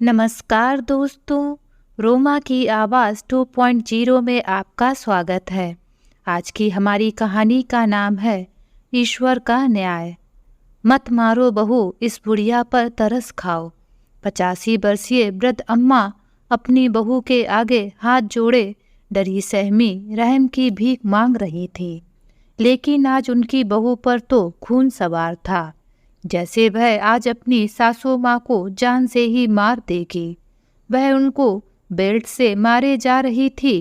नमस्कार दोस्तों, रोमा की आवाज़ 2.0 में आपका स्वागत है। आज की हमारी कहानी का नाम है ईश्वर का न्याय। मत मारो बहू, इस बुढ़िया पर तरस खाओ। 85 वर्षीय वृद्ध अम्मा अपनी बहू के आगे हाथ जोड़े डरी सहमी रहम की भीख मांग रही थी। लेकिन आज उनकी बहू पर तो खून सवार था, जैसे वह आज अपनी सासू माँ को जान से ही मार देगी। वह उनको बेल्ट से मारे जा रही थी।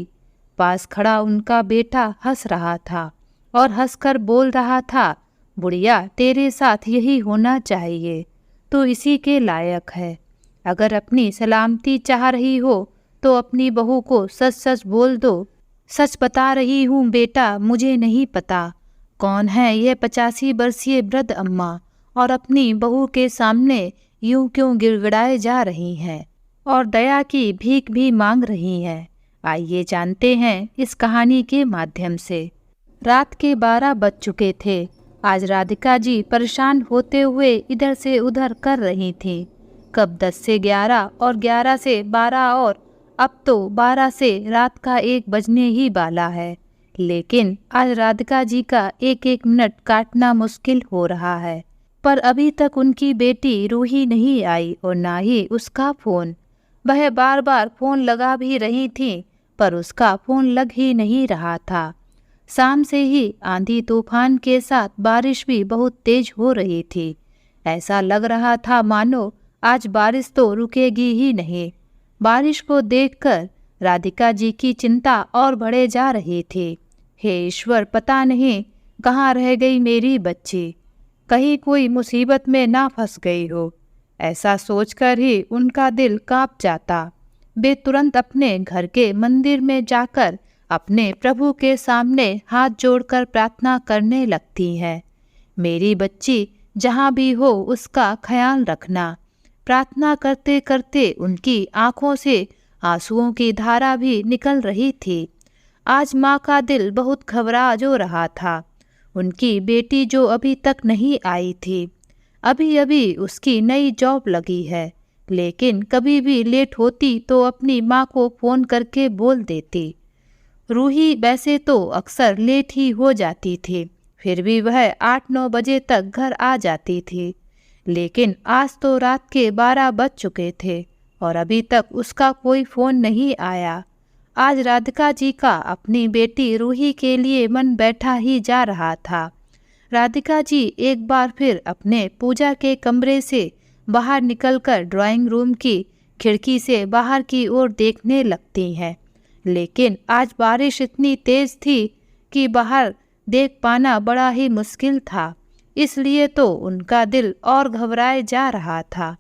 पास खड़ा उनका बेटा हंस रहा था और हंसकर बोल रहा था, बुढ़िया तेरे साथ यही होना चाहिए, तो इसी के लायक है। अगर अपनी सलामती चाह रही हो तो अपनी बहू को सच सच बोल दो। सच बता रही हूँ बेटा, मुझे नहीं पता कौन है यह 85 वर्षीय वृद्ध अम्मा और अपनी बहू के सामने यूं क्यों गिड़गिड़ाए जा रही हैं और दया की भीख भी मांग रही हैं। आइए जानते हैं इस कहानी के माध्यम से। रात के 12 बज चुके थे। आज राधिका जी परेशान होते हुए इधर से उधर कर रही थी। कब 10 से 11 और 11 से 12 और अब तो 12 से रात का 1 बजने ही वाला है। लेकिन आज राधिका जी का एक एक मिनट काटना मुश्किल हो रहा है। पर अभी तक उनकी बेटी रूही नहीं आई और ना ही उसका फ़ोन। वह बार बार फ़ोन लगा भी रही थी पर उसका फ़ोन लग ही नहीं रहा था। शाम से ही आंधी तूफान के साथ बारिश भी बहुत तेज हो रही थी। ऐसा लग रहा था मानो आज बारिश तो रुकेगी ही नहीं। बारिश को देखकर राधिका जी की चिंता और बढ़े जा रही थी। हे ईश्वर, पता नहीं कहाँ रह गई मेरी बच्ची, कहीं कोई मुसीबत में ना फंस गई हो। ऐसा सोचकर ही उनका दिल कांप जाता। वे तुरंत अपने घर के मंदिर में जाकर अपने प्रभु के सामने हाथ जोड़कर प्रार्थना करने लगती हैं। मेरी बच्ची जहाँ भी हो उसका ख्याल रखना। प्रार्थना करते करते उनकी आंखों से आंसुओं की धारा भी निकल रही थी। आज माँ का दिल बहुत घबरा जो रहा था। उनकी बेटी जो अभी तक नहीं आई थी, अभी अभी उसकी नई जॉब लगी है, लेकिन कभी भी लेट होती तो अपनी माँ को फ़ोन करके बोल देती। रूही वैसे तो अक्सर लेट ही हो जाती थी, फिर भी वह 8-9 बजे तक घर आ जाती थी। लेकिन आज तो रात के 12 बज चुके थे और अभी तक उसका कोई फ़ोन नहीं आया। आज राधिका जी का अपनी बेटी रूही के लिए मन बैठा ही जा रहा था। राधिका जी एक बार फिर अपने पूजा के कमरे से बाहर निकलकर ड्राइंग रूम की खिड़की से बाहर की ओर देखने लगती हैं। लेकिन आज बारिश इतनी तेज थी कि बाहर देख पाना बड़ा ही मुश्किल था। इसलिए तो उनका दिल और घबराए जा रहा था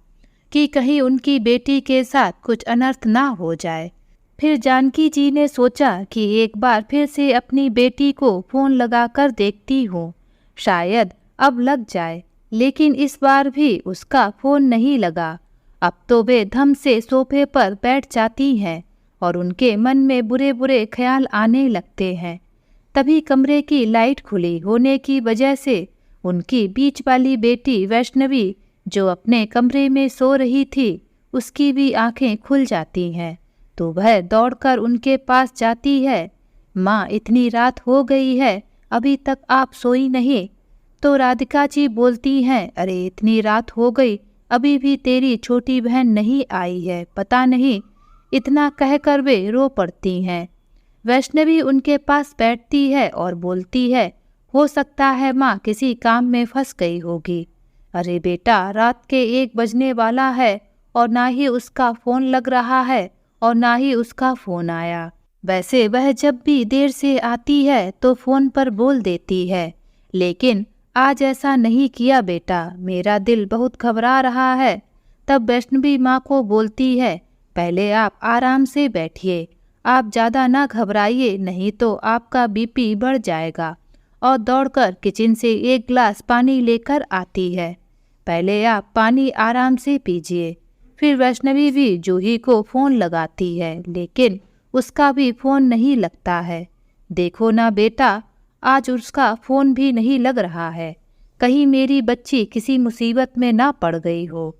कि कहीं उनकी बेटी के साथ कुछ अनर्थ ना हो जाए। फिर जानकी जी ने सोचा कि एक बार फिर से अपनी बेटी को फ़ोन लगाकर देखती हूँ, शायद अब लग जाए। लेकिन इस बार भी उसका फ़ोन नहीं लगा। अब तो वे धम से सोफे पर बैठ जाती हैं और उनके मन में बुरे बुरे ख्याल आने लगते हैं। तभी कमरे की लाइट खुली होने की वजह से उनकी बीच वाली बेटी वैष्णवी, जो अपने कमरे में सो रही थी, उसकी भी आंखें खुल जाती हैं। तो वह दौड़कर उनके पास जाती है। माँ, इतनी रात हो गई है, अभी तक आप सोई नहीं? तो राधिका जी बोलती हैं, अरे इतनी रात हो गई, अभी भी तेरी छोटी बहन नहीं आई है, पता नहीं। इतना कहकर वे रो पड़ती हैं। वैष्णवी उनके पास बैठती है और बोलती है, हो सकता है माँ किसी काम में फंस गई होगी। अरे बेटा, रात के 1 बजने वाला है और ना ही उसका फ़ोन लग रहा है और ना ही उसका फ़ोन आया। वैसे वह जब भी देर से आती है तो फ़ोन पर बोल देती है, लेकिन आज ऐसा नहीं किया बेटा, मेरा दिल बहुत घबरा रहा है। तब वैष्णवी माँ को बोलती है, पहले आप आराम से बैठिए, आप ज़्यादा ना घबराइए, नहीं तो आपका बीपी बढ़ जाएगा। और दौड़कर किचन से 1 गिलास पानी लेकर आती है। पहले आप पानी आराम से पीजिए। फिर वैष्णवी भी जूही को फ़ोन लगाती है, लेकिन उसका भी फ़ोन नहीं लगता है। देखो ना बेटा, आज उसका फ़ोन भी नहीं लग रहा है। कहीं मेरी बच्ची किसी मुसीबत में ना पड़ गई हो।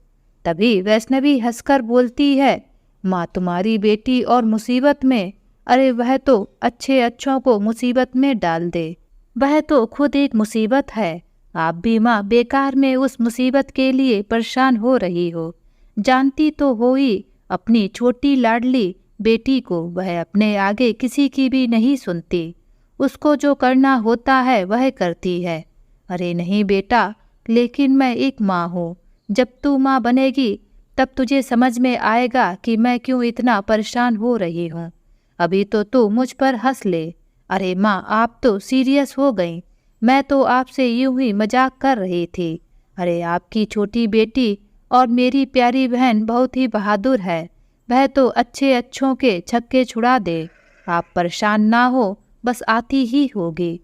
तभी वैष्णवी हंसकर बोलती है, माँ तुम्हारी बेटी और मुसीबत में, अरे वह तो अच्छे अच्छों को मुसीबत में डाल दे, वह तो खुद एक मुसीबत है। आप भी माँ बेकार में उस मुसीबत के लिए परेशान हो रही हो। जानती तो हो ही अपनी छोटी लाडली बेटी को, वह अपने आगे किसी की भी नहीं सुनती, उसको जो करना होता है वह करती है। अरे नहीं बेटा, लेकिन मैं एक माँ हूँ, जब तू माँ बनेगी तब तुझे समझ में आएगा कि मैं क्यों इतना परेशान हो रही हूँ। अभी तो तू मुझ पर हंस ले। अरे माँ, आप तो सीरियस हो गई, मैं तो आपसे यूं ही मजाक कर रही थी। अरे आपकी छोटी बेटी और मेरी प्यारी बहन बहुत ही बहादुर है, वह तो अच्छे अच्छों के छक्के छुड़ा दे। आप परेशान ना हो, बस आती ही होगी।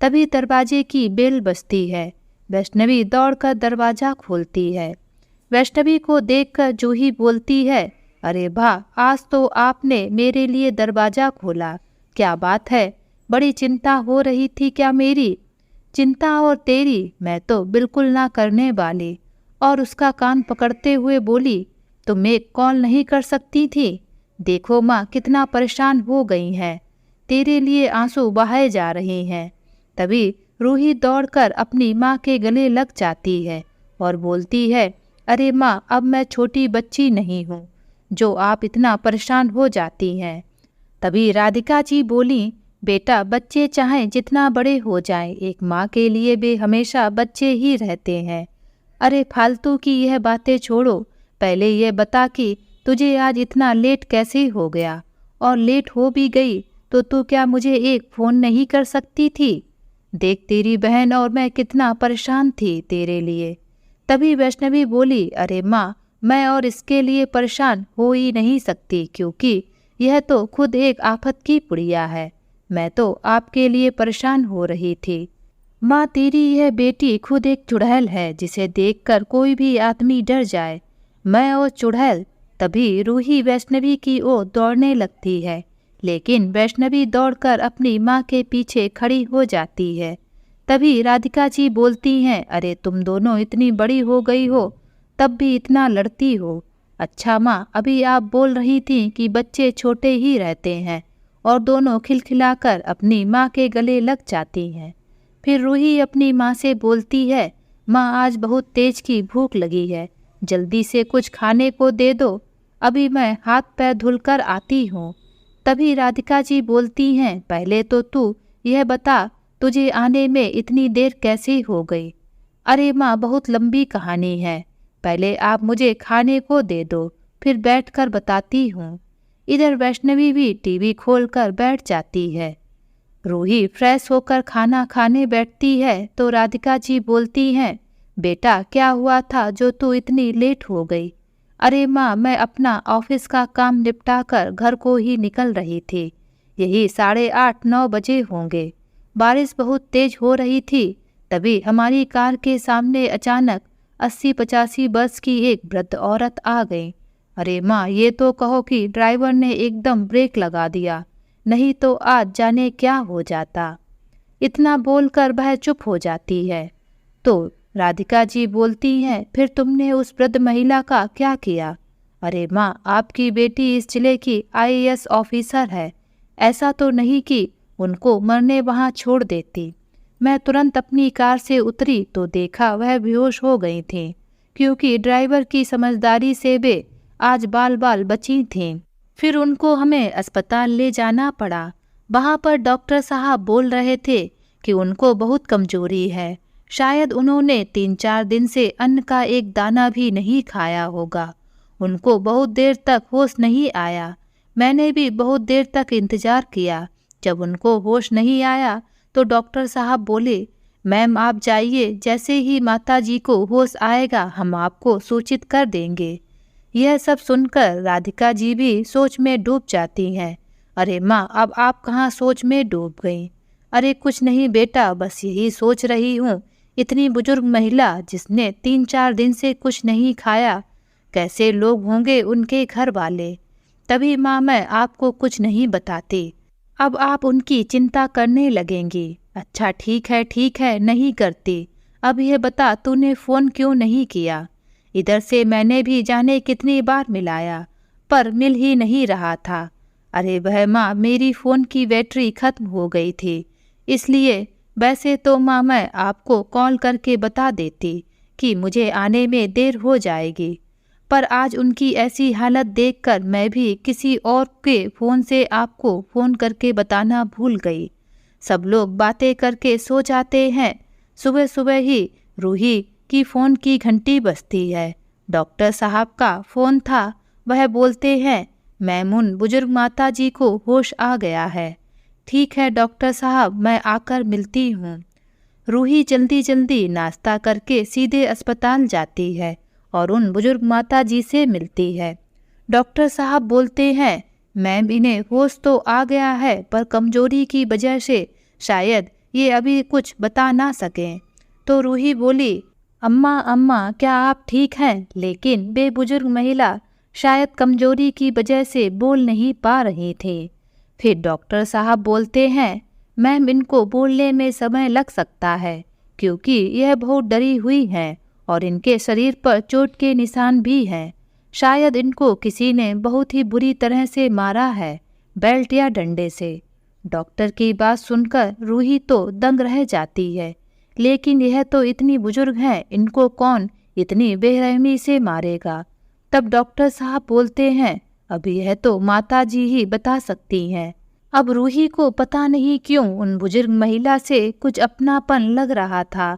तभी दरवाजे की बेल बजती है। वैष्णवी दौड़कर दरवाजा खोलती है। वैष्णवी को देखकर जूही बोलती है, अरे वाह, आज तो आपने मेरे लिए दरवाजा खोला, क्या बात है, बड़ी चिंता हो रही थी क्या मेरी? चिंता और तेरी मैं तो बिल्कुल ना करने वाली। और उसका कान पकड़ते हुए बोली, तुम एक कॉल नहीं कर सकती थी? देखो माँ कितना परेशान हो गई हैं, तेरे लिए आंसू बहाए जा रहे हैं। तभी रूही दौड़कर अपनी माँ के गले लग जाती है और बोलती है, अरे माँ, अब मैं छोटी बच्ची नहीं हूँ जो आप इतना परेशान हो जाती हैं। तभी राधिका जी बोली, बेटा बच्चे चाहे जितना बड़े हो जाएं, एक माँ के लिए भी हमेशा बच्चे ही रहते हैं। अरे फालतू की यह बातें छोड़ो, पहले यह बता कि तुझे आज इतना लेट कैसे हो गया, और लेट हो भी गई तो तू क्या मुझे एक फ़ोन नहीं कर सकती थी? देख तेरी बहन और मैं कितना परेशान थी तेरे लिए। तभी वैष्णवी बोली, अरे माँ, मैं और इसके लिए परेशान हो ही नहीं सकती, क्योंकि यह तो खुद एक आफत की पुड़िया है। मैं तो आपके लिए परेशान हो रही थी। माँ, तेरी यह बेटी खुद एक चुड़ैल है जिसे देखकर कोई भी आदमी डर जाए। मैं और चुड़ैल। तभी रूही वैष्णवी की ओर दौड़ने लगती है, लेकिन वैष्णवी दौड़कर अपनी माँ के पीछे खड़ी हो जाती है। तभी राधिका जी बोलती हैं, अरे तुम दोनों इतनी बड़ी हो गई हो तब भी इतना लड़ती हो। अच्छा माँ, अभी आप बोल रही थी कि बच्चे छोटे ही रहते हैं, और दोनों खिलखिलाकर अपनी माँ के गले लग जाती हैं। फिर रूही अपनी माँ से बोलती है, माँ आज बहुत तेज की भूख लगी है, जल्दी से कुछ खाने को दे दो, अभी मैं हाथ पैर धुलकर आती हूँ। तभी राधिका जी बोलती हैं, पहले तो तू यह बता तुझे आने में इतनी देर कैसे हो गई? अरे माँ, बहुत लंबी कहानी है, पहले आप मुझे खाने को दे दो, फिर बैठकर बताती हूँ। इधर वैष्णवी भी टीवी खोलकर बैठ जाती है। रूही फ्रेश होकर खाना खाने बैठती है तो राधिका जी बोलती हैं, बेटा क्या हुआ था जो तू इतनी लेट हो गई? अरे माँ, मैं अपना ऑफिस का काम निपटाकर घर को ही निकल रही थी, यही 8:30-9 बजे होंगे। बारिश बहुत तेज हो रही थी, तभी हमारी कार के सामने अचानक 80-85 वर्ष की एक वृद्ध औरत आ गई। अरे माँ, ये तो कहो कि ड्राइवर ने एकदम ब्रेक लगा दिया, नहीं तो आज जाने क्या हो जाता। इतना बोलकर वह चुप हो जाती है। तो राधिका जी बोलती हैं, फिर तुमने उस वृद्ध महिला का क्या किया? अरे माँ, आपकी बेटी इस जिले की IAS ऑफिसर है, ऐसा तो नहीं कि उनको मरने वहाँ छोड़ देती। मैं तुरंत अपनी कार से उतरी तो देखा वह बेहोश हो गई थी, क्योंकि ड्राइवर की समझदारी से वे आज बाल बाल बची थीं। फिर उनको हमें अस्पताल ले जाना पड़ा। वहाँ पर डॉक्टर साहब बोल रहे थे कि उनको बहुत कमजोरी है, शायद उन्होंने 3-4 दिन से अन्न का एक दाना भी नहीं खाया होगा। उनको बहुत देर तक होश नहीं आया। मैंने भी बहुत देर तक इंतजार किया। जब उनको होश नहीं आया तो डॉक्टर साहब बोले, मैम आप जाइए, जैसे ही माता जी को होश आएगा हम आपको सूचित कर देंगे। यह सब सुनकर राधिका जी भी सोच में डूब जाती हैं। अरे माँ, अब आप कहाँ सोच में डूब गई? अरे कुछ नहीं बेटा, बस यही सोच रही हूँ, इतनी बुजुर्ग महिला जिसने 3-4 दिन से कुछ नहीं खाया, कैसे लोग होंगे उनके घर वाले। तभी माँ मैं आपको कुछ नहीं बताती, अब आप उनकी चिंता करने लगेंगी। अच्छा ठीक है नहीं करती। अब यह बता तूने फ़ोन क्यों नहीं किया? इधर से मैंने भी जाने कितनी बार मिलाया, पर मिल ही नहीं रहा था। अरे वह माँ, मेरी फ़ोन की बैटरी खत्म हो गई थी, इसलिए वैसे तो माँ मैं आपको कॉल करके बता देती कि मुझे आने में देर हो जाएगी, पर आज उनकी ऐसी हालत देखकर मैं भी किसी और के फ़ोन से आपको फ़ोन करके बताना भूल गई। सब लोग बातें करके सो जाते हैं, सुबह सुबह ही रूही की फ़ोन की घंटी बजती है। डॉक्टर साहब का फ़ोन था। वह बोलते हैं, मैमून बुजुर्ग माता जी को होश आ गया है। ठीक है डॉक्टर साहब, मैं आकर मिलती हूँ। रूही जल्दी जल्दी नाश्ता करके सीधे अस्पताल जाती है और उन बुजुर्ग माता जी से मिलती है। डॉक्टर साहब बोलते हैं, मैम इन्हें होश तो आ गया है, पर कमजोरी की वजह से शायद ये अभी कुछ बता ना सकें। तो रूही बोली, अम्मा अम्मा क्या आप ठीक हैं? लेकिन वे बुजुर्ग महिला शायद कमजोरी की वजह से बोल नहीं पा रही थी। फिर डॉक्टर साहब बोलते हैं, मैम इनको बोलने में समय लग सकता है, क्योंकि यह बहुत डरी हुई हैं और इनके शरीर पर चोट के निशान भी हैं। शायद इनको किसी ने बहुत ही बुरी तरह से मारा है, बेल्ट या डंडे से। डॉक्टर की बात सुनकर रूही तो दंग रह जाती है। लेकिन यह तो इतनी बुजुर्ग हैं, इनको कौन इतनी बेरहमी से मारेगा? तब डॉक्टर साहब बोलते हैं, अभी यह तो माता जी ही बता सकती हैं। अब रूही को पता नहीं क्यों उन बुजुर्ग महिला से कुछ अपनापन लग रहा था।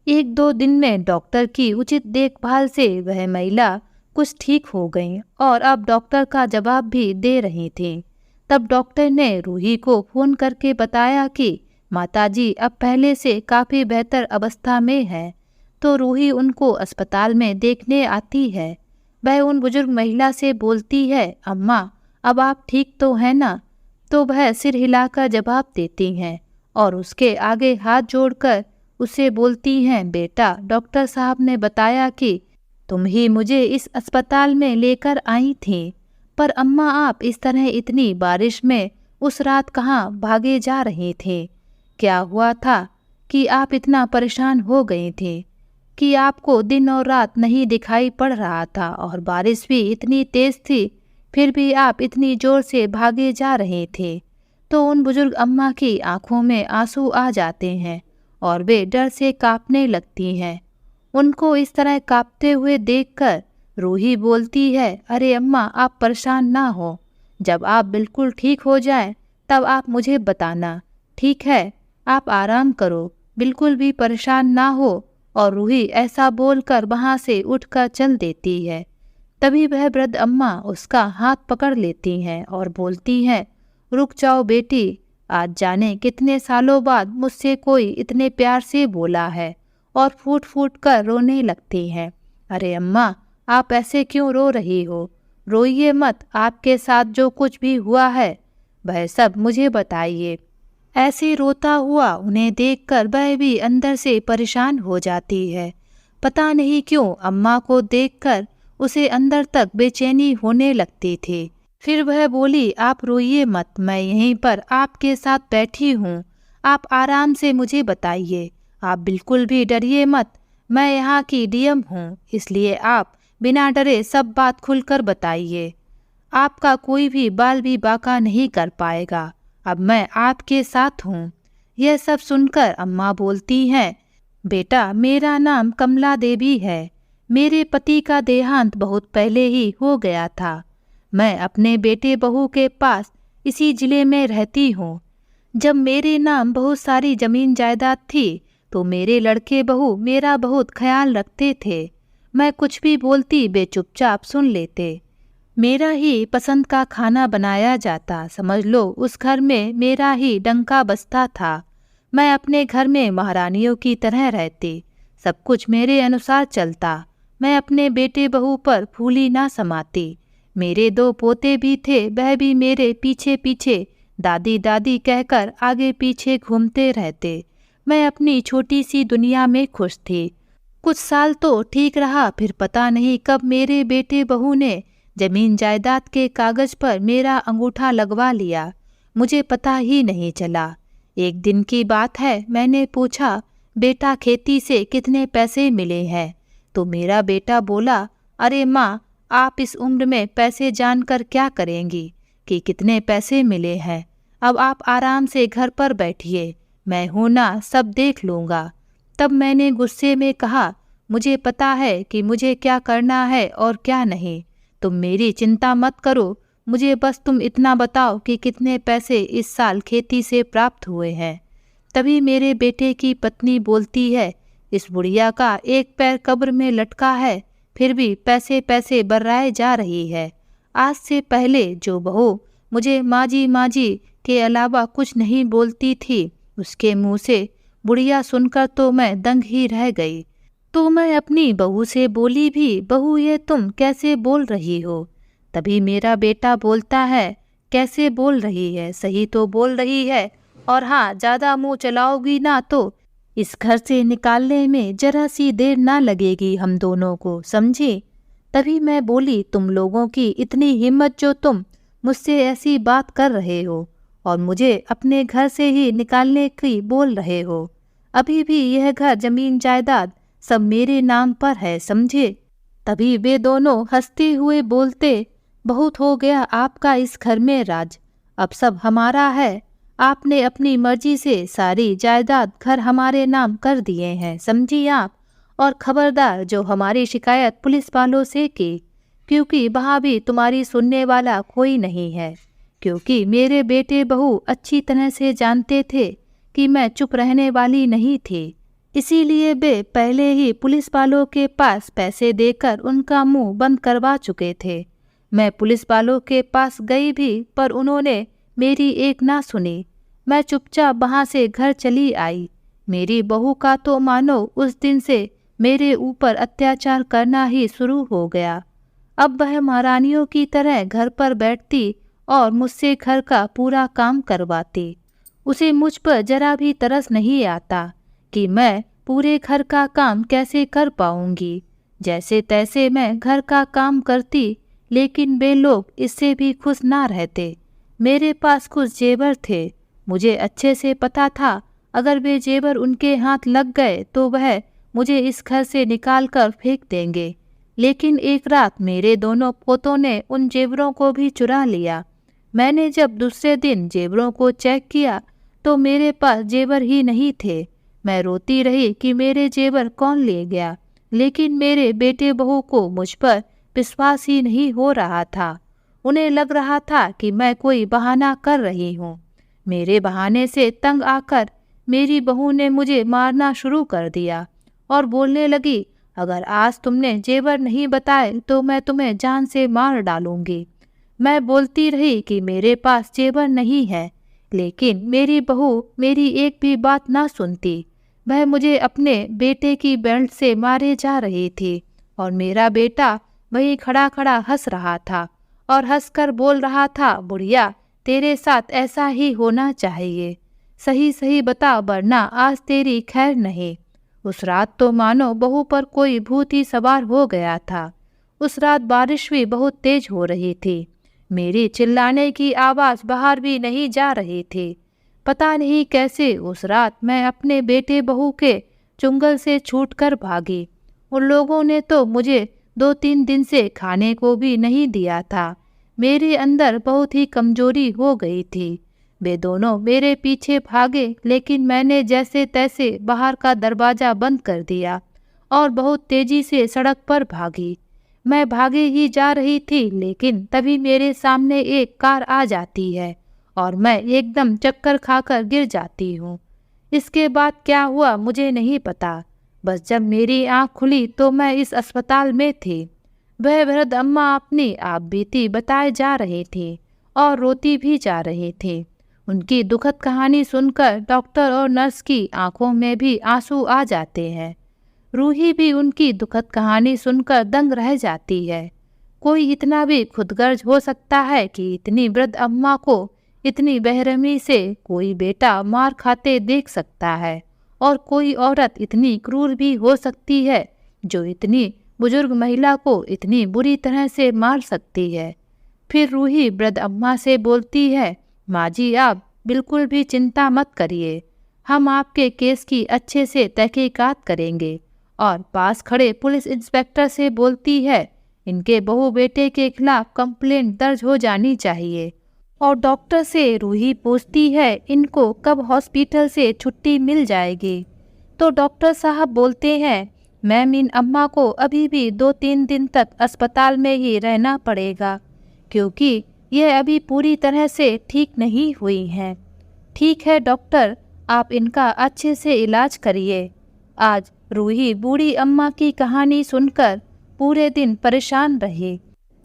1-2 दिन में डॉक्टर की उचित देखभाल से वह महिला कुछ ठीक हो गई और अब डॉक्टर का जवाब भी दे रही थी। तब डॉक्टर ने रूही को फ़ोन करके बताया कि माताजी अब पहले से काफ़ी बेहतर अवस्था में है। तो रूही उनको अस्पताल में देखने आती है। वह उन बुजुर्ग महिला से बोलती है, अम्मा अब आप ठीक तो हैं ना? तो वह सिर हिलाकर जवाब देती हैं और उसके आगे हाथ जोड़कर उसे बोलती हैं, बेटा डॉक्टर साहब ने बताया कि तुम ही मुझे इस अस्पताल में लेकर आई थी, पर अम्मा आप इस तरह इतनी बारिश में उस रात कहाँ भागे जा रहे थे? क्या हुआ था कि आप इतना परेशान हो गई थी कि आपको दिन और रात नहीं दिखाई पड़ रहा था और बारिश भी इतनी तेज थी, फिर भी आप इतनी जोर से भागे जा रहे थे? तो उन बुजुर्ग अम्मा की आंखों में आंसू आ जाते हैं और वे डर से कांपने लगती हैं। उनको इस तरह कांपते हुए देखकर रूही बोलती है, अरे अम्मा आप परेशान ना हो, जब आप बिल्कुल ठीक हो जाएं तब आप मुझे बताना, ठीक है? आप आराम करो, बिल्कुल भी परेशान ना हो। और रूही ऐसा बोलकर वहाँ से उठकर चल देती है। तभी वह वृद्ध अम्मा उसका हाथ पकड़ लेती हैं और बोलती हैं, रुक जाओ बेटी, आज जाने कितने सालों बाद मुझसे कोई इतने प्यार से बोला है। और फूट फूट कर रोने लगती हैं। अरे अम्मा आप ऐसे क्यों रो रही हो? रोइए मत, आपके साथ जो कुछ भी हुआ है वह सब मुझे बताइए। ऐसे रोता हुआ उन्हें देखकर वह भी अंदर से परेशान हो जाती है। पता नहीं क्यों अम्मा को देखकर उसे अंदर तक बेचैनी होने लगती थी। फिर वह बोली, आप रोइए मत, मैं यहीं पर आपके साथ बैठी हूँ, आप आराम से मुझे बताइए, आप बिल्कुल भी डरिए मत, मैं यहाँ की डीएम हूँ, इसलिए आप बिना डरे सब बात खुलकर बताइए। आपका कोई भी बाल भी बाका नहीं कर पाएगा, अब मैं आपके साथ हूँ। यह सब सुनकर अम्मा बोलती हैं, बेटा मेरा नाम कमला देवी है, मेरे पति का देहांत बहुत पहले ही हो गया था। मैं अपने बेटे बहू के पास इसी जिले में रहती हूँ। जब मेरे नाम बहुत सारी जमीन जायदाद थी तो मेरे लड़के बहू मेरा बहुत ख्याल रखते थे। मैं कुछ भी बोलती वे चुपचाप सुन लेते। मेरा ही पसंद का खाना बनाया जाता, समझ लो उस घर में मेरा ही डंका बजता था। मैं अपने घर में महारानियों की तरह रहती, सब कुछ मेरे अनुसार चलता। मैं अपने बेटे बहू पर फूली ना समाती। मेरे 2 पोते भी थे, वह भी मेरे पीछे पीछे दादी दादी कहकर आगे पीछे घूमते रहते। मैं अपनी छोटी सी दुनिया में खुश थी। कुछ साल तो ठीक रहा, फिर पता नहीं कब मेरे बेटे बहू ने जमीन जायदाद के कागज पर मेरा अंगूठा लगवा लिया, मुझे पता ही नहीं चला। एक दिन की बात है, मैंने पूछा, बेटा खेती से कितने पैसे मिले हैं? तो मेरा बेटा बोला, अरे माँ, आप इस उम्र में पैसे जानकर क्या करेंगी कि कितने पैसे मिले हैं। अब आप आराम से घर पर बैठिए, मैं हूं ना, सब देख लूँगा। तब मैंने गुस्से में कहा, मुझे पता है कि मुझे क्या करना है और क्या नहीं। तुम मेरी चिंता मत करो, मुझे बस तुम इतना बताओ कि कितने पैसे इस साल खेती से प्राप्त हुए हैं। तभी मेरे बेटे की पत्नी बोलती है, इस बुढ़िया का एक पैर कब्र में लटका है, फिर भी पैसे पैसे बर्राए जा रही है। आज से पहले जो बहू मुझे माजी माजी के अलावा कुछ नहीं बोलती थी, उसके मुंह से बुढ़िया सुनकर तो मैं दंग ही रह गई। तो मैं अपनी बहू से बोली भी, बहू ये तुम कैसे बोल रही हो? तभी मेरा बेटा बोलता है, कैसे बोल रही है, सही तो बोल रही है, और हाँ, ज़्यादा मुंह चलाओगी ना तो इस घर से निकालने में जरा सी देर ना लगेगी हम दोनों को, समझे? तभी मैं बोली, तुम लोगों की इतनी हिम्मत जो तुम मुझसे ऐसी बात कर रहे हो और मुझे अपने घर से ही निकालने की बोल रहे हो। अभी भी यह घर, जमीन जायदाद सब मेरे नाम पर है, समझे? तभी वे दोनों हंसते हुए बोलते, बहुत हो गया आपका इस घर में राज, अब सब हमारा है। आपने अपनी मर्जी से सारी जायदाद घर हमारे नाम कर दिए हैं, समझी आप? और खबरदार जो हमारी शिकायत पुलिस वालों से की, क्योंकि वहाँ भी तुम्हारी सुनने वाला कोई नहीं है। क्योंकि मेरे बेटे बहू अच्छी तरह से जानते थे कि मैं चुप रहने वाली नहीं थी, इसीलिए वे पहले ही पुलिस वालों के पास पैसे देकर उनका मुंह बंद करवा चुके थे। मैं पुलिस वालों के पास गई भी, पर उन्होंने मेरी एक ना सुनी। मैं चुपचाप वहाँ से घर चली आई। मेरी बहू का तो मानो उस दिन से मेरे ऊपर अत्याचार करना ही शुरू हो गया। अब वह महारानियों की तरह घर पर बैठती और मुझसे घर का पूरा काम करवाती। उसे मुझ पर जरा भी तरस नहीं आता कि मैं पूरे घर का काम कैसे कर पाऊंगी। जैसे तैसे मैं घर का काम करती, लेकिन वे लोग इससे भी खुश ना रहते। मेरे पास कुछ जेवर थे, मुझे अच्छे से पता था अगर वे जेवर उनके हाथ लग गए तो वह मुझे इस घर से निकाल कर फेंक देंगे। लेकिन एक रात मेरे दोनों पोतों ने उन जेवरों को भी चुरा लिया। मैंने जब दूसरे दिन जेवरों को चेक किया तो मेरे पास जेवर ही नहीं थे। मैं रोती रही कि मेरे जेवर कौन ले गया, लेकिन मेरे बेटे बहू को मुझ पर विश्वास ही नहीं हो रहा था। उन्हें लग रहा था कि मैं कोई बहाना कर रही हूँ। मेरे बहाने से तंग आकर मेरी बहू ने मुझे मारना शुरू कर दिया और बोलने लगी, अगर आज तुमने जेवर नहीं बताए तो मैं तुम्हें जान से मार डालूंगी। मैं बोलती रही कि मेरे पास जेवर नहीं है, लेकिन मेरी बहू मेरी एक भी बात ना सुनती। वह मुझे अपने बेटे की बेल्ट से मारे जा रही थी और मेरा बेटा वहीं खड़ा खड़ा हंस रहा था और हंसकर बोल रहा था, बुढ़िया, तेरे साथ ऐसा ही होना चाहिए। सही सही बता, वरना आज तेरी खैर नहीं। उस रात तो मानो बहू पर कोई भूत ही सवार हो गया था। उस रात बारिश भी बहुत तेज हो रही थी। मेरी चिल्लाने की आवाज़ बाहर भी नहीं जा रही थी। पता नहीं कैसे उस रात मैं अपने बेटे बहू के चुंगल से छूटकर भागी। उन लोगों ने तो मुझे 2-3 दिन से खाने को भी नहीं दिया था। मेरे अंदर बहुत ही कमजोरी हो गई थी। वे दोनों मेरे पीछे भागे, लेकिन मैंने जैसे तैसे बाहर का दरवाज़ा बंद कर दिया और बहुत तेजी से सड़क पर भागी। मैं भागे ही जा रही थी, लेकिन तभी मेरे सामने एक कार आ जाती है और मैं एकदम चक्कर खाकर गिर जाती हूँ। इसके बाद क्या हुआ मुझे नहीं पता। बस जब मेरी आँख खुली तो मैं इस अस्पताल में थी। वह वृद्ध अम्मा अपनी आप बीती बताए जा रही थी और रोती भी जा रही थी। उनकी दुखद कहानी सुनकर डॉक्टर और नर्स की आंखों में भी आंसू आ जाते हैं। रूही भी उनकी दुखद कहानी सुनकर दंग रह जाती है। कोई इतना भी खुदगर्ज हो सकता है कि इतनी वृद्ध अम्मा को इतनी बेरहमी से कोई बेटा मार खाते देख सकता है, और कोई औरत इतनी क्रूर भी हो सकती है जो इतनी बुजुर्ग महिला को इतनी बुरी तरह से मार सकती है। फिर रूही वृद्ध अम्मा से बोलती है, माँ जी, आप बिल्कुल भी चिंता मत करिए, हम आपके केस की अच्छे से तहकीकात करेंगे और पास खड़े पुलिस इंस्पेक्टर से बोलती है, इनके बहू बेटे के खिलाफ कंप्लेंट दर्ज हो जानी चाहिए। और डॉक्टर से रूही पूछती है, इनको कब हॉस्पिटल से छुट्टी मिल जाएगी। तो डॉक्टर साहब बोलते हैं, मैम इन अम्मा को अभी भी 2-3 दिन तक अस्पताल में ही रहना पड़ेगा, क्योंकि यह अभी पूरी तरह से ठीक नहीं हुई हैं। ठीक है डॉक्टर, आप इनका अच्छे से इलाज करिए। आज रूही बूढ़ी अम्मा की कहानी सुनकर पूरे दिन परेशान रही।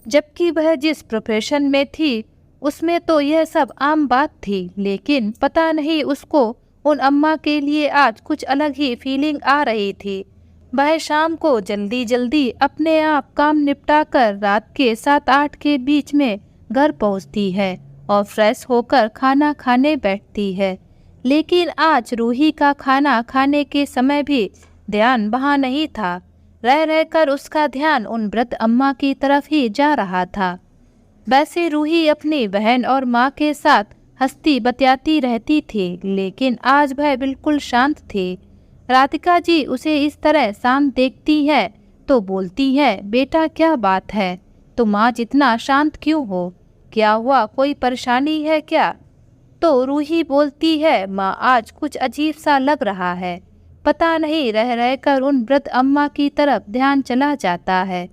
जबकि वह जिस प्रोफेशन में थी उसमें तो यह सब आम बात थी, लेकिन पता नहीं उसको उन अम्मा के लिए आज कुछ अलग ही फीलिंग आ रही थी। वह शाम को जल्दी जल्दी अपने आप काम निपटाकर रात के 7-8 के बीच में घर पहुंचती है और फ्रेश होकर खाना खाने बैठती है। लेकिन आज रूही का खाना खाने के समय भी ध्यान वहाँ नहीं था। रह रहकर उसका ध्यान उन वृद्ध अम्मा की तरफ ही जा रहा था। वैसे रूही अपनी बहन और माँ के साथ हंसती बतियाती रहती थी, लेकिन आज वह बिल्कुल शांत थी। राधिका जी उसे इस तरह शांत देखती है तो बोलती है, बेटा क्या बात है, तुम आज इतना शांत क्यों हो? क्या हुआ, कोई परेशानी है क्या? तो रूही बोलती है, माँ आज कुछ अजीब सा लग रहा है। पता नहीं, रह रहकर उन वृद्ध अम्मा की तरफ ध्यान चला जाता है।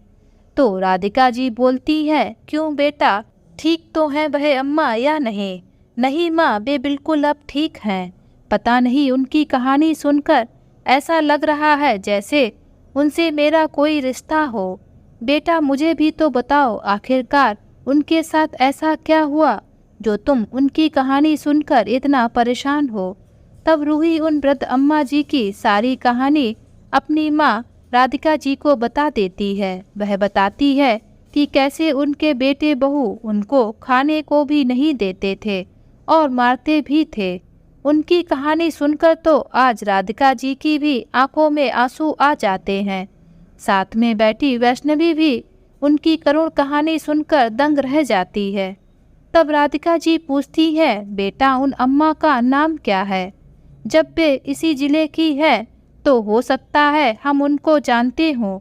तो राधिका जी बोलती है, क्यों बेटा, ठीक तो हैं वह अम्मा या नहीं? नहीं माँ, वे बिल्कुल अब ठीक हैं। पता नहीं, उनकी कहानी सुनकर ऐसा लग रहा है जैसे उनसे मेरा कोई रिश्ता हो। बेटा मुझे भी तो बताओ, आखिरकार उनके साथ ऐसा क्या हुआ जो तुम उनकी कहानी सुनकर इतना परेशान हो? तब रूही उन वृद्ध अम्मा जी की सारी कहानी अपनी माँ राधिका जी को बता देती है। वह बताती है कि कैसे उनके बेटे बहू उनको खाने को भी नहीं देते थे और मारते भी थे। उनकी कहानी सुनकर तो आज राधिका जी की भी आंखों में आंसू आ जाते हैं। साथ में बैठी वैष्णवी भी उनकी करुण कहानी सुनकर दंग रह जाती है। तब राधिका जी पूछती है, बेटा उन अम्मा का नाम क्या है? जब वे इसी जिले की है तो हो सकता है हम उनको जानते हों।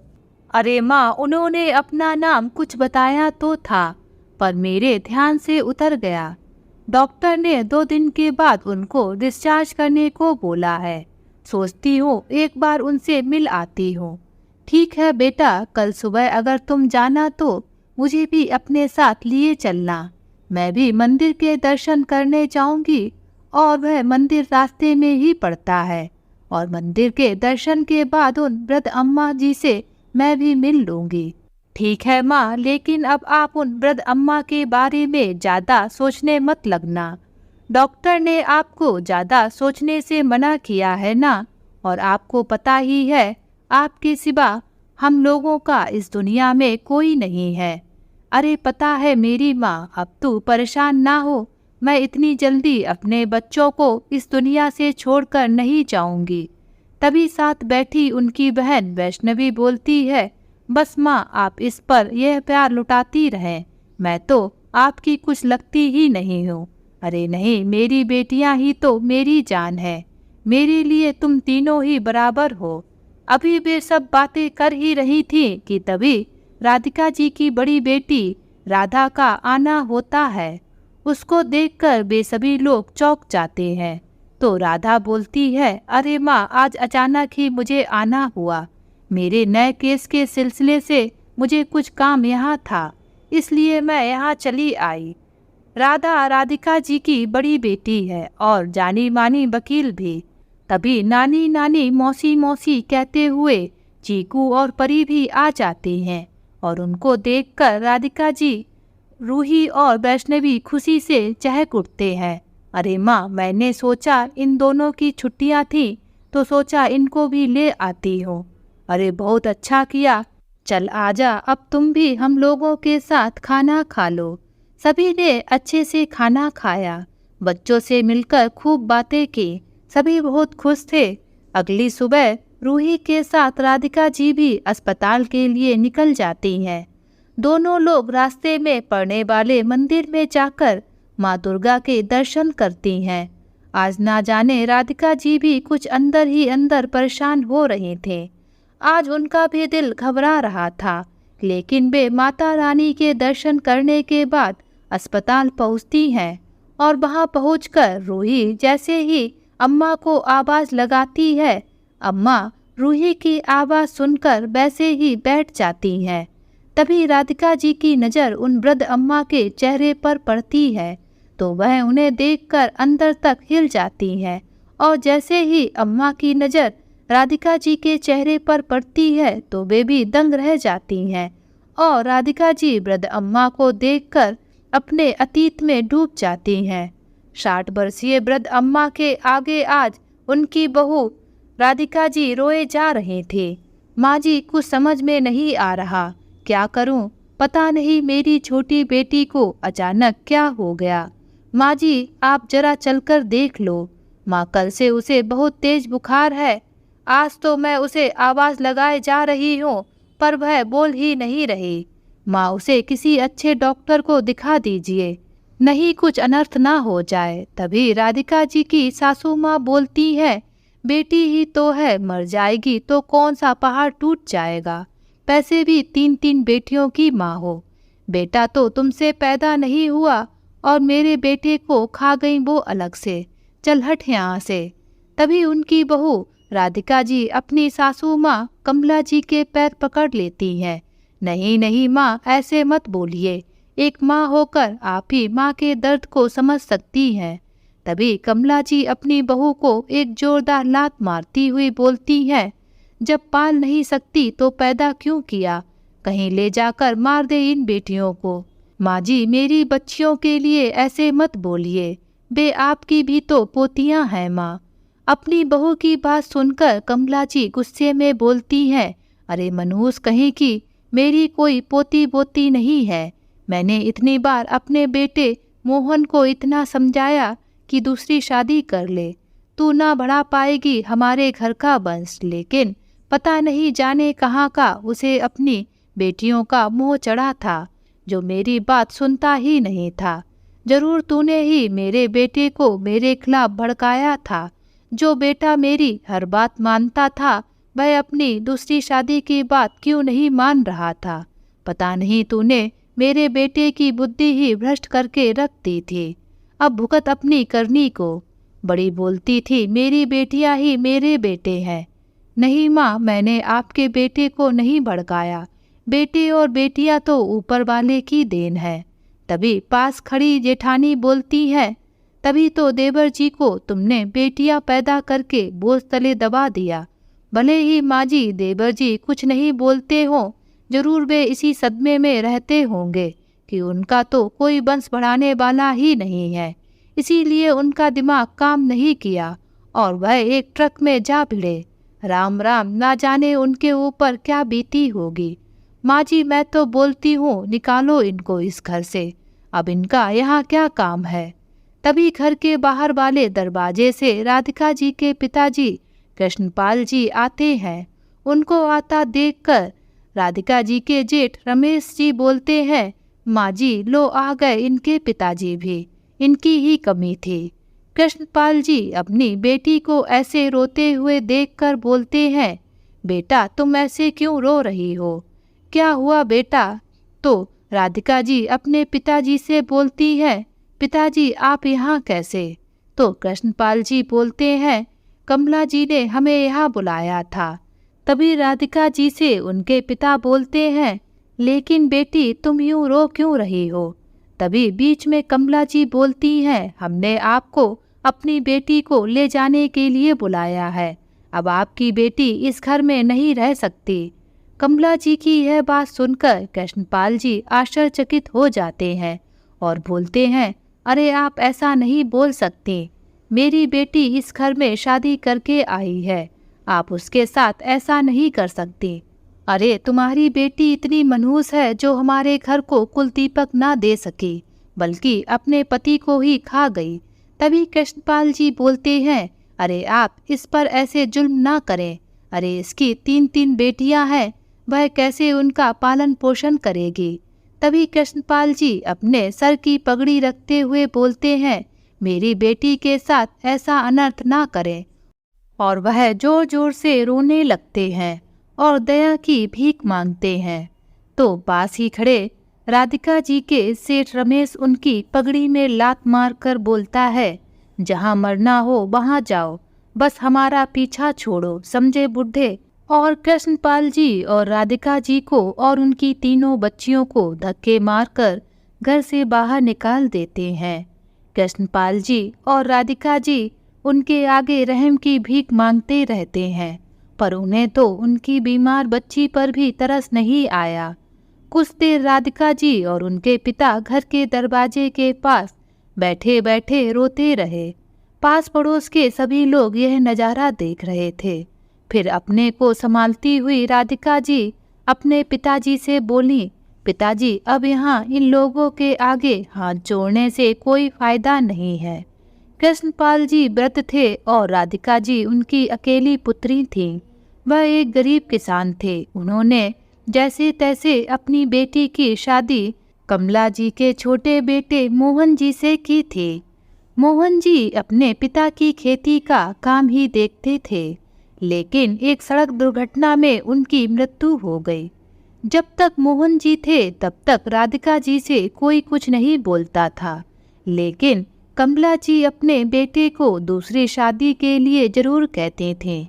अरे माँ, उन्होंने अपना नाम कुछ बताया तो था, पर मेरे ध्यान से उतर गया। डॉक्टर ने 2 दिन के बाद उनको डिस्चार्ज करने को बोला है। सोचती हूँ एक बार उनसे मिल आती हूँ। ठीक है बेटा, कल सुबह अगर तुम जाना तो मुझे भी अपने साथ लिए चलना। मैं भी मंदिर के दर्शन करने जाऊंगी और वह मंदिर रास्ते में ही पड़ता है, और मंदिर के दर्शन के बाद उन वृद्ध अम्मा जी से मैं भी मिल लूंगी। ठीक है माँ, लेकिन अब आप उन वृद्ध अम्मा के बारे में ज़्यादा सोचने मत लगना। डॉक्टर ने आपको ज़्यादा सोचने से मना किया है ना, और आपको पता ही है आपके सिवा हम लोगों का इस दुनिया में कोई नहीं है। अरे पता है मेरी माँ, अब तू परेशान ना हो, मैं इतनी जल्दी अपने बच्चों को इस दुनिया से छोड़कर नहीं जाऊंगी। तभी साथ बैठी उनकी बहन वैष्णवी बोलती है, बस माँ आप इस पर यह प्यार लुटाती रहें, मैं तो आपकी कुछ लगती ही नहीं हूँ। अरे नहीं, मेरी बेटियाँ ही तो मेरी जान है, मेरे लिए तुम तीनों ही बराबर हो। अभी वे सब बातें कर ही रही थी कि तभी राधिका जी की बड़ी बेटी राधा का आना होता है। उसको देखकर वे सभी लोग चौंक जाते हैं। तो राधा बोलती है, अरे माँ, आज अचानक ही मुझे आना हुआ। मेरे नए केस के सिलसिले से मुझे कुछ काम यहाँ था, इसलिए मैं यहाँ चली आई। राधा राधिका जी की बड़ी बेटी है और जानी मानी वकील भी। तभी नानी नानी मौसी मौसी कहते हुए चीकू और परी भी आ जाते हैं, और उनको देखकर राधिका जी, रूही और वैष्णवी खुशी से चहक उठते हैं। अरे माँ, मैंने सोचा इन दोनों की छुट्टियाँ थी तो सोचा इनको भी ले आती हूँ। अरे बहुत अच्छा किया, चल आजा, अब तुम भी हम लोगों के साथ खाना खा लो। सभी ने अच्छे से खाना खाया, बच्चों से मिलकर खूब बातें की, सभी बहुत खुश थे। अगली सुबह रूही के साथ राधिका जी भी अस्पताल के लिए निकल जाती हैं। दोनों लोग रास्ते में पड़ने वाले मंदिर में जाकर माँ दुर्गा के दर्शन करती हैं। आज ना जाने राधिका जी भी कुछ अंदर ही अंदर परेशान हो रहे थे। आज उनका भी दिल घबरा रहा था, लेकिन वे माता रानी के दर्शन करने के बाद अस्पताल पहुंचती हैं और वहां पहुंचकर रूही जैसे ही अम्मा को आवाज़ लगाती है, अम्मा रूही की आवाज़ सुनकर वैसे ही बैठ जाती हैं। तभी राधिका जी की नज़र उन वृद्ध अम्मा के चेहरे पर पड़ती है तो वह उन्हें देखकर अंदर तक हिल जाती हैं और जैसे ही अम्मा की नज़र राधिका जी के चेहरे पर पड़ती है तो वे भी दंग रह जाती हैं और राधिका जी वृद्ध अम्मा को देखकर अपने अतीत में डूब जाती हैं। 60 वर्षीय वृद्ध अम्मा के आगे आज उनकी बहू राधिका जी रोए जा रहे थे। माँ जी कुछ समझ में नहीं आ रहा, क्या करूं? पता नहीं मेरी छोटी बेटी को अचानक क्या हो गया। माँ जी आप जरा चलकर देख लो। माँ कल से उसे बहुत तेज बुखार है। आज तो मैं उसे आवाज़ लगाए जा रही हूँ पर वह बोल ही नहीं रही। माँ उसे किसी अच्छे डॉक्टर को दिखा दीजिए, नहीं कुछ अनर्थ ना हो जाए। तभी राधिका जी की सासू माँ बोलती है, बेटी ही तो है, मर जाएगी तो कौन सा पहाड़ टूट जाएगा। पैसे भी 3-3 बेटियों की माँ हो। बेटा तो तुमसे पैदा नहीं हुआ और मेरे बेटे को खा गई वो अलग से। चल हट यहाँ से। तभी उनकी बहू राधिका जी अपनी सासू माँ कमला जी के पैर पकड़ लेती हैं। नहीं नहीं माँ, ऐसे मत बोलिए। एक माँ होकर आप ही माँ के दर्द को समझ सकती हैं। तभी कमला जी अपनी बहू को एक जोरदार लात मारती हुई बोलती हैं, जब पाल नहीं सकती तो पैदा क्यों किया? कहीं ले जाकर मार दे इन बेटियों को। माँ जी मेरी बच्चियों के लिए ऐसे मत बोलिए, वे आपकी भी तो पोतियाँ हैं माँ। अपनी बहू की बात सुनकर कमला जी गुस्से में बोलती हैं, अरे मनहूस कहीं की, मेरी कोई पोती पोती नहीं है। मैंने इतनी बार अपने बेटे मोहन को इतना समझाया कि दूसरी शादी कर ले, तू ना बढ़ा पाएगी हमारे घर का वंश। लेकिन पता नहीं जाने कहाँ का उसे अपनी बेटियों का मोह चढ़ा था, जो मेरी बात सुनता ही नहीं था। जरूर तूने ही मेरे बेटे को मेरे खिलाफ भड़काया था। जो बेटा मेरी हर बात मानता था, वह अपनी दूसरी शादी की बात क्यों नहीं मान रहा था? पता नहीं तूने मेरे बेटे की बुद्धि ही भ्रष्ट करके रख दी थी। अब भुगत अपनी करनी को। बड़ी बोलती थी मेरी बेटियां ही मेरे बेटे हैं। नहीं माँ, मैंने आपके बेटे को नहीं भड़काया। बेटे और बेटियां तो ऊपर वाले की देन है। तभी पास खड़ी जेठानी बोलती है, तभी तो देवर जी को तुमने बेटियां पैदा करके बोझ तले दबा दिया। भले ही माँ जी देवर जी कुछ नहीं बोलते हो, जरूर वे इसी सदमे में रहते होंगे कि उनका तो कोई वंश बढ़ाने वाला ही नहीं है, इसीलिए उनका दिमाग काम नहीं किया और वह एक ट्रक में जा भिड़े। राम राम, ना जाने उनके ऊपर क्या बीती होगी। माँ जी मैं तो बोलती हूँ निकालो इनको इस घर से, अब इनका यहाँ क्या काम है। तभी घर के बाहर वाले दरवाजे से राधिका जी के पिताजी कृष्णपाल जी आते हैं। उनको आता देखकर राधिका जी के जेठ रमेश जी बोलते हैं, माँ जी लो आ गए इनके पिताजी भी, इनकी ही कमी थी। कृष्णपाल जी अपनी बेटी को ऐसे रोते हुए देखकर बोलते हैं, बेटा तुम ऐसे क्यों रो रही हो, क्या हुआ बेटा? तो राधिका जी अपने पिताजी से बोलती है, पिताजी आप यहाँ कैसे? तो कृष्णपाल जी बोलते हैं, कमला जी ने हमें यहाँ बुलाया था। तभी राधिका जी से उनके पिता बोलते हैं, लेकिन बेटी तुम यूँ रो क्यों रही हो? तभी बीच में कमला जी बोलती हैं, हमने आपको अपनी बेटी को ले जाने के लिए बुलाया है। अब आपकी बेटी इस घर में नहीं रह सकती। कमला जी की यह बात सुनकर कृष्णपाल जी आश्चर्यचकित हो जाते हैं और बोलते हैं, अरे आप ऐसा नहीं बोल सकती। मेरी बेटी इस घर में शादी करके आई है, आप उसके साथ ऐसा नहीं कर सकती। अरे तुम्हारी बेटी इतनी मनहूस है जो हमारे घर को कुलदीपक ना दे सकी, बल्कि अपने पति को ही खा गई। तभी कृष्णपाल जी बोलते हैं, अरे आप इस पर ऐसे जुल्म ना करें। अरे इसकी 3-3 बेटियां हैं, वह कैसे उनका पालन पोषण करेगी? तभी कृष्णपाल जी अपने सर की पगड़ी रखते हुए बोलते हैं, मेरी बेटी के साथ ऐसा अनर्थ ना करें। और वह जोर जोर से रोने लगते हैं और दया की भीख मांगते हैं। तो पास ही खड़े राधिका जी के सेठ रमेश उनकी पगड़ी में लात मारकर बोलता है, जहाँ मरना हो वहाँ जाओ, बस हमारा पीछा छोड़ो, समझे बुढ़े। और कृष्णपाल जी और राधिका जी को और उनकी तीनों बच्चियों को धक्के मारकर घर से बाहर निकाल देते हैं। कृष्णपाल जी और राधिका जी उनके आगे रहम की भीख मांगते रहते हैं, पर उन्हें तो उनकी बीमार बच्ची पर भी तरस नहीं आया। कुछ देर राधिका जी और उनके पिता घर के दरवाजे के पास बैठे बैठे रोते रहे। पास पड़ोस के सभी लोग यह नज़ारा देख रहे थे। फिर अपने को संभालती हुई राधिका जी अपने पिताजी से बोली, पिताजी, अब यहाँ इन लोगों के आगे हाथ जोड़ने से कोई फायदा नहीं है। कृष्णपाल जी व्रत थे और राधिका जी उनकी अकेली पुत्री थी। वह एक गरीब किसान थे। उन्होंने जैसे तैसे अपनी बेटी की शादी कमला जी के छोटे बेटे मोहन जी से की थी। मोहन जी अपने पिता की खेती का काम ही देखते थे, लेकिन एक सड़क दुर्घटना में उनकी मृत्यु हो गई। जब तक मोहन जी थे तब तक राधिका जी से कोई कुछ नहीं बोलता था, लेकिन कमला जी अपने बेटे को दूसरी शादी के लिए जरूर कहते थे,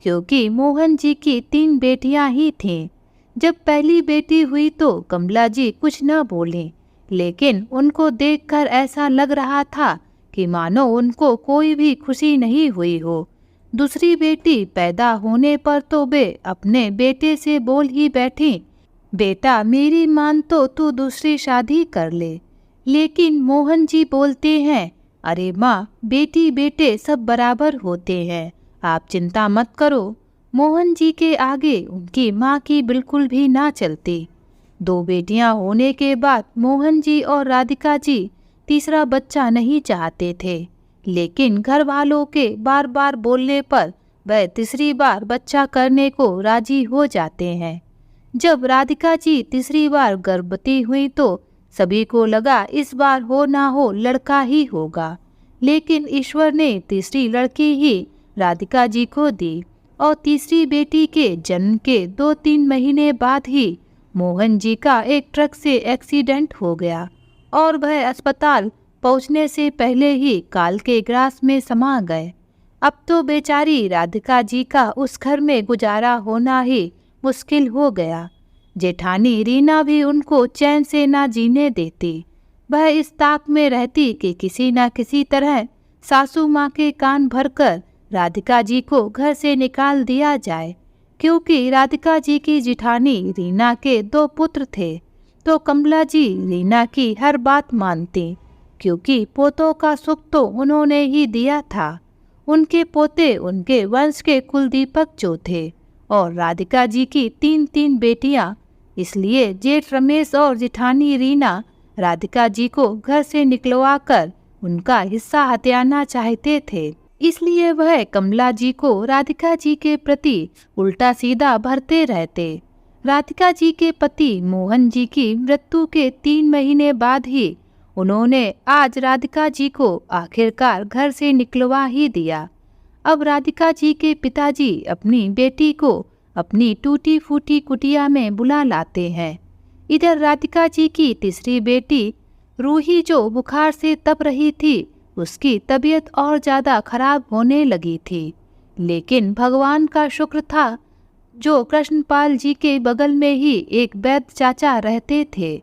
क्योंकि मोहन जी की 3 बेटियां ही थीं। जब पहली बेटी हुई तो कमला जी कुछ न बोले, लेकिन उनको देखकर ऐसा लग रहा था कि मानो उनको कोई भी खुशी नहीं हुई हो। दूसरी बेटी पैदा होने पर तो वे अपने बेटे से बोल ही बैठी, बेटा मेरी मान तो तू दूसरी शादी कर ले। लेकिन मोहन जी बोलते हैं, अरे माँ, बेटी बेटे सब बराबर होते हैं, आप चिंता मत करो। मोहन जी के आगे उनकी माँ की बिल्कुल भी ना चलती। 2 बेटियां होने के बाद मोहन जी और राधिका जी तीसरा बच्चा नहीं चाहते थे, लेकिन घर वालों के बार बार बोलने पर वह तीसरी बार बच्चा करने को राजी हो जाते हैं। जब राधिका जी तीसरी बार गर्भवती हुई तो सभी को लगा इस बार हो ना हो लड़का ही होगा, लेकिन ईश्वर ने तीसरी लड़की ही राधिका जी को दी। और तीसरी बेटी के जन्म के 2-3 महीने बाद ही मोहन जी का एक ट्रक से एक्सीडेंट हो गया और वह अस्पताल पहुंचने से पहले ही काल के ग्रास में समा गए। अब तो बेचारी राधिका जी का उस घर में गुजारा होना ही मुश्किल हो गया। जेठानी रीना भी उनको चैन से ना जीने देती। वह इस ताक में रहती कि किसी न किसी तरह सासू माँ के कान भरकर राधिका जी को घर से निकाल दिया जाए, क्योंकि राधिका जी की जिठानी रीना के 2 पुत्र थे। तो कमला जी रीना की हर बात मानती, क्योंकि पोतों का सुख तो उन्होंने ही दिया था। उनके पोते उनके वंश के कुलदीपक जो थे, और राधिका जी की 3-3 बेटियां। इसलिए जेठ रमेश और जिठानी रीना राधिका जी को घर से निकलवा कर उनका हिस्सा हथियाना चाहते थे। इसलिए वह कमला जी को राधिका जी के प्रति उल्टा सीधा भरते रहते। राधिका जी के पति मोहन जी की मृत्यु के 3 महीने बाद ही उन्होंने आज राधिका जी को आखिरकार घर से निकलवा ही दिया। अब राधिका जी के पिताजी अपनी बेटी को अपनी टूटी फूटी कुटिया में बुला लाते हैं। इधर राधिका जी की तीसरी बेटी रूही जो बुखार से तप रही थी, उसकी तबीयत और ज़्यादा खराब होने लगी थी। लेकिन भगवान का शुक्र था जो कृष्णपाल जी के बगल में ही एक वैद्य चाचा रहते थे।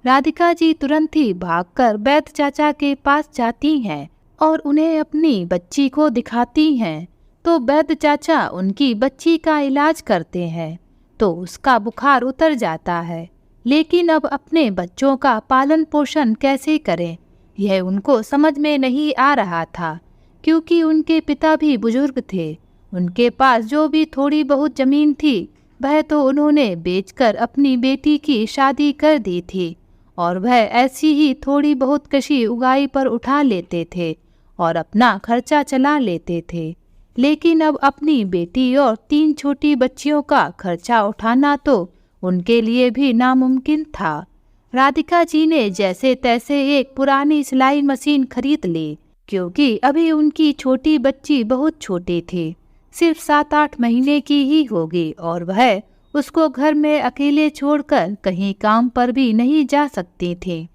राधिका जी तुरंत ही भागकर वैद्य चाचा के पास जाती हैं और उन्हें अपनी बच्ची को दिखाती हैं। तो वैद्य चाचा उनकी बच्ची का इलाज करते हैं तो उसका बुखार उतर जाता है। लेकिन अब अपने बच्चों का पालन पोषण कैसे करें, यह उनको समझ में नहीं आ रहा था, क्योंकि उनके पिता भी बुजुर्ग थे। उनके पास जो भी थोड़ी बहुत जमीन थी वह तो उन्होंने बेचकर अपनी बेटी की शादी कर दी थी, और वह ऐसी ही थोड़ी बहुत कृषि उगाई पर उठा लेते थे और अपना खर्चा चला लेते थे। लेकिन अब अपनी बेटी और 3 छोटी बच्चियों का खर्चा उठाना तो उनके लिए भी नामुमकिन था। राधिका जी ने जैसे तैसे एक पुरानी सिलाई मशीन खरीद ली, क्योंकि अभी उनकी छोटी बच्ची बहुत छोटी थी। सिर्फ 7-8 महीने की ही होगी और वह उसको घर में अकेले छोड़कर कहीं काम पर भी नहीं जा सकती थी।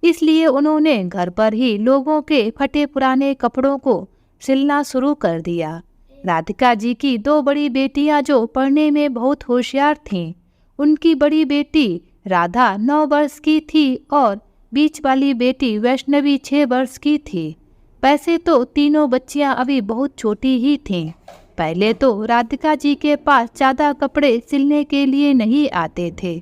इसलिए उन्होंने घर पर ही लोगों के फटे पुराने कपड़ों को सिलना शुरू कर दिया। राधिका जी की 2 बड़ी बेटियां जो पढ़ने में बहुत होशियार थीं। उनकी बड़ी बेटी राधा 9 वर्ष की थी और बीच वाली बेटी वैष्णवी 6 वर्ष की थी। वैसे तो तीनों बच्चियां अभी बहुत छोटी ही थीं। पहले तो राधिका जी के पास ज़्यादा कपड़े सिलने के लिए नहीं आते थे,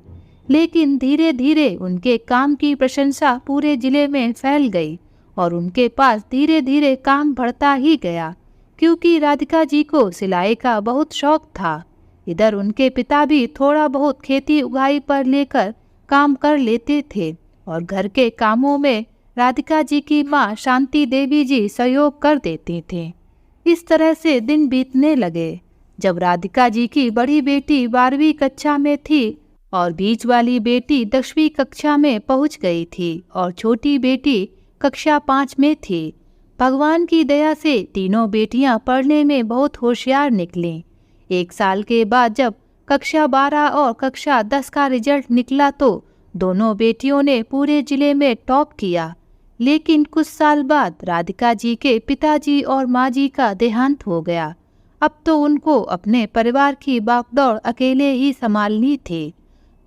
लेकिन धीरे धीरे उनके काम की प्रशंसा पूरे जिले में फैल गई और उनके पास धीरे धीरे काम बढ़ता ही गया, क्योंकि राधिका जी को सिलाई का बहुत शौक था। इधर उनके पिता भी थोड़ा बहुत खेती उगाई पर लेकर काम कर लेते थे और घर के कामों में राधिका जी की माँ शांति देवी जी सहयोग कर देती थीं। इस तरह से दिन बीतने लगे। जब राधिका जी की बड़ी बेटी 12वीं कक्षा में थी और बीच वाली बेटी 10वीं कक्षा में पहुंच गई थी और छोटी बेटी कक्षा 5 में थी। भगवान की दया से तीनों बेटियां पढ़ने में बहुत होशियार निकलीं। 1 साल के बाद जब कक्षा 12 और कक्षा 10 का रिजल्ट निकला तो दोनों बेटियों ने पूरे जिले में टॉप किया। लेकिन कुछ साल बाद राधिका जी के पिताजी और माँ जी का देहांत हो गया। अब तो उनको अपने परिवार की बागडोर अकेले ही संभालनी थी।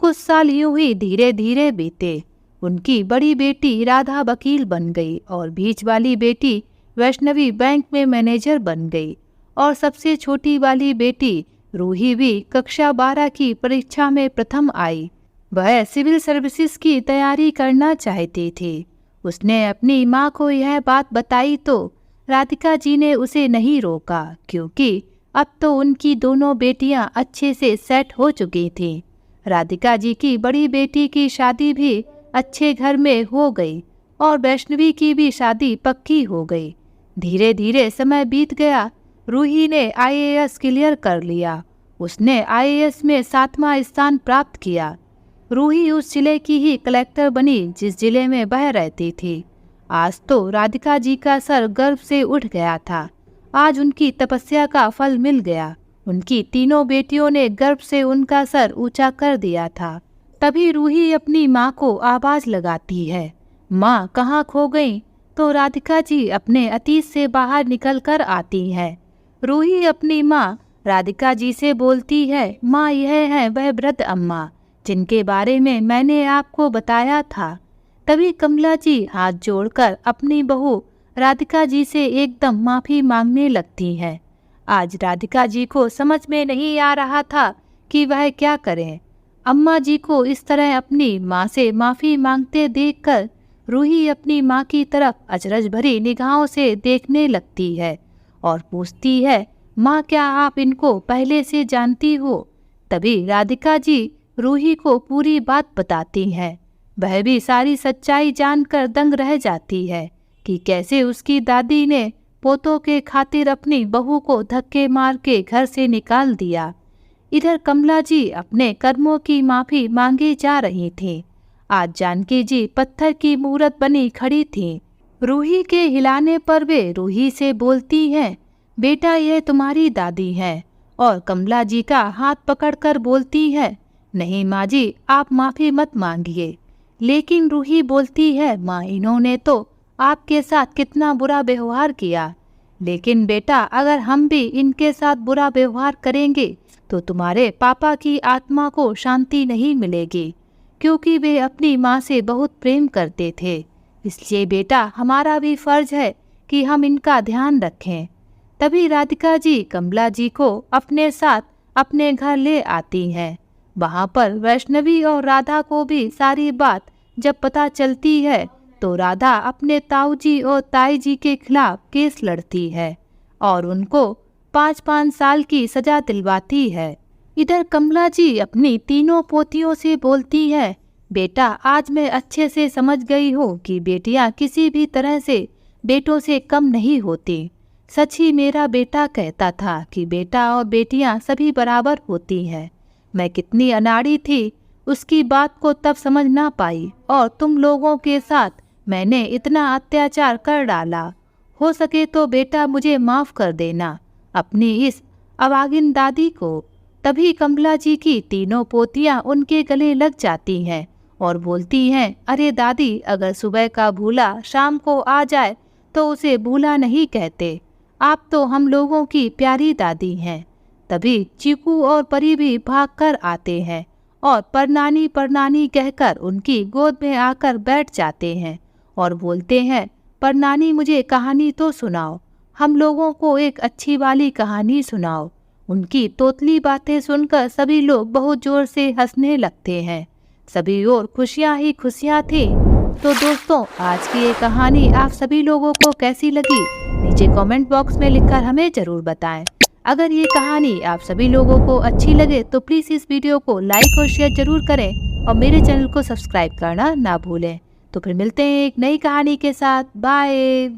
कुछ साल यूं ही धीरे धीरे बीते। उनकी बड़ी बेटी राधा वकील बन गई और बीच वाली बेटी वैष्णवी बैंक में मैनेजर बन गई और सबसे छोटी वाली बेटी रूही भी कक्षा 12 की परीक्षा में प्रथम आई। वह सिविल सर्विसेज की तैयारी करना चाहती थी। उसने अपनी माँ को यह बात बताई तो राधिका जी ने उसे नहीं रोका, क्योंकि अब तो उनकी दोनों बेटियां अच्छे से सेट हो चुकी थीं। राधिका जी की बड़ी बेटी की शादी भी अच्छे घर में हो गई और वैष्णवी की भी शादी पक्की हो गई। धीरे धीरे समय बीत गया। रूही ने IAS क्लियर कर लिया। उसने IAS में 7वां स्थान प्राप्त किया। रूही उस जिले की ही कलेक्टर बनी जिस जिले में वह रहती थी। आज तो राधिका जी का सर गर्व से उठ गया था। आज उनकी तपस्या का फल मिल गया। उनकी तीनों बेटियों ने गर्व से उनका सर ऊंचा कर दिया था। तभी रूही अपनी माँ को आवाज लगाती है, माँ कहाँ खो गई? तो राधिका जी अपने अतीत से बाहर निकल कर आती है। रूही अपनी माँ राधिका जी से बोलती है, माँ यह है वह वृद्ध अम्मा जिनके बारे में मैंने आपको बताया था। तभी कमला जी हाथ जोड़कर अपनी बहू राधिका जी से एकदम माफ़ी मांगने लगती है। आज राधिका जी को समझ में नहीं आ रहा था कि वह क्या करें। अम्मा जी को इस तरह अपनी माँ से माफ़ी मांगते देखकर रूही अपनी माँ की तरफ अचरज भरी निगाहों से देखने लगती है और पूछती है, माँ क्या आप इनको पहले से जानती हो? तभी राधिका जी रूही को पूरी बात बताती हैं। वह भी सारी सच्चाई जानकर दंग रह जाती है कि कैसे उसकी दादी ने पोतों के खातिर अपनी बहू को धक्के मार के घर से निकाल दिया। इधर कमला जी अपने कर्मों की माफ़ी मांगे जा रही थी। आज जानकी जी पत्थर की मूरत बनी खड़ी थी। रूही के हिलाने पर वे रूही से बोलती हैं, बेटा यह तुम्हारी दादी है। और कमला जी का हाथ पकड़कर बोलती है, नहीं माँ जी आप माफ़ी मत मांगिए। लेकिन रूही बोलती है, माँ इन्होंने तो आपके साथ कितना बुरा व्यवहार किया, लेकिन बेटा अगर हम भी इनके साथ बुरा व्यवहार करेंगे तो तुम्हारे पापा की आत्मा को शांति नहीं मिलेगी, क्योंकि वे अपनी माँ से बहुत प्रेम करते थे। इसलिए बेटा हमारा भी फर्ज है कि हम इनका ध्यान रखें। तभी राधिका जी कमला जी को अपने साथ अपने घर ले आती हैं। वहाँ पर वैष्णवी और राधा को भी सारी बात जब पता चलती है तो राधा अपने ताऊ जी और ताई जी के खिलाफ केस लड़ती है और उनको 5-5 साल की सजा दिलवाती है। इधर कमला जी अपनी तीनों पोतियों से बोलती है, बेटा आज मैं अच्छे से समझ गई हूँ कि बेटियाँ किसी भी तरह से बेटों से कम नहीं होती। सच ही मेरा बेटा कहता था कि बेटा और बेटियाँ सभी बराबर होती हैं। मैं कितनी अनाड़ी थी, उसकी बात को तब समझ ना पाई और तुम लोगों के साथ मैंने इतना अत्याचार कर डाला। हो सके तो बेटा मुझे माफ़ कर देना। अपनी इस अभागिन दादी को। तभी कमला जी की तीनों पोतियां उनके गले लग जाती हैं और बोलती हैं, अरे दादी, अगर सुबह का भूला शाम को आ जाए तो उसे भूला नहीं कहते। आप तो हम लोगों की प्यारी दादी हैं। तभी चीकू और परी भी भागकर आते हैं और परनानी परनानी कहकर उनकी गोद में आकर बैठ जाते हैं और बोलते हैं, परनानी मुझे कहानी तो सुनाओ, हम लोगों को एक अच्छी वाली कहानी सुनाओ। उनकी तोतली बातें सुनकर सभी लोग बहुत जोर से हंसने लगते हैं। सभी और खुशियां ही खुशियां थी। तो दोस्तों, आज की ये कहानी आप सभी लोगों को कैसी लगी, नीचे कमेंट बॉक्स में लिखकर हमें ज़रूर बताएं। अगर ये कहानी आप सभी लोगों को अच्छी लगे तो प्लीज़ इस वीडियो को लाइक और शेयर ज़रूर करें और मेरे चैनल को सब्सक्राइब करना ना भूलें। तो फिर मिलते हैं एक नई कहानी के साथ। बाय।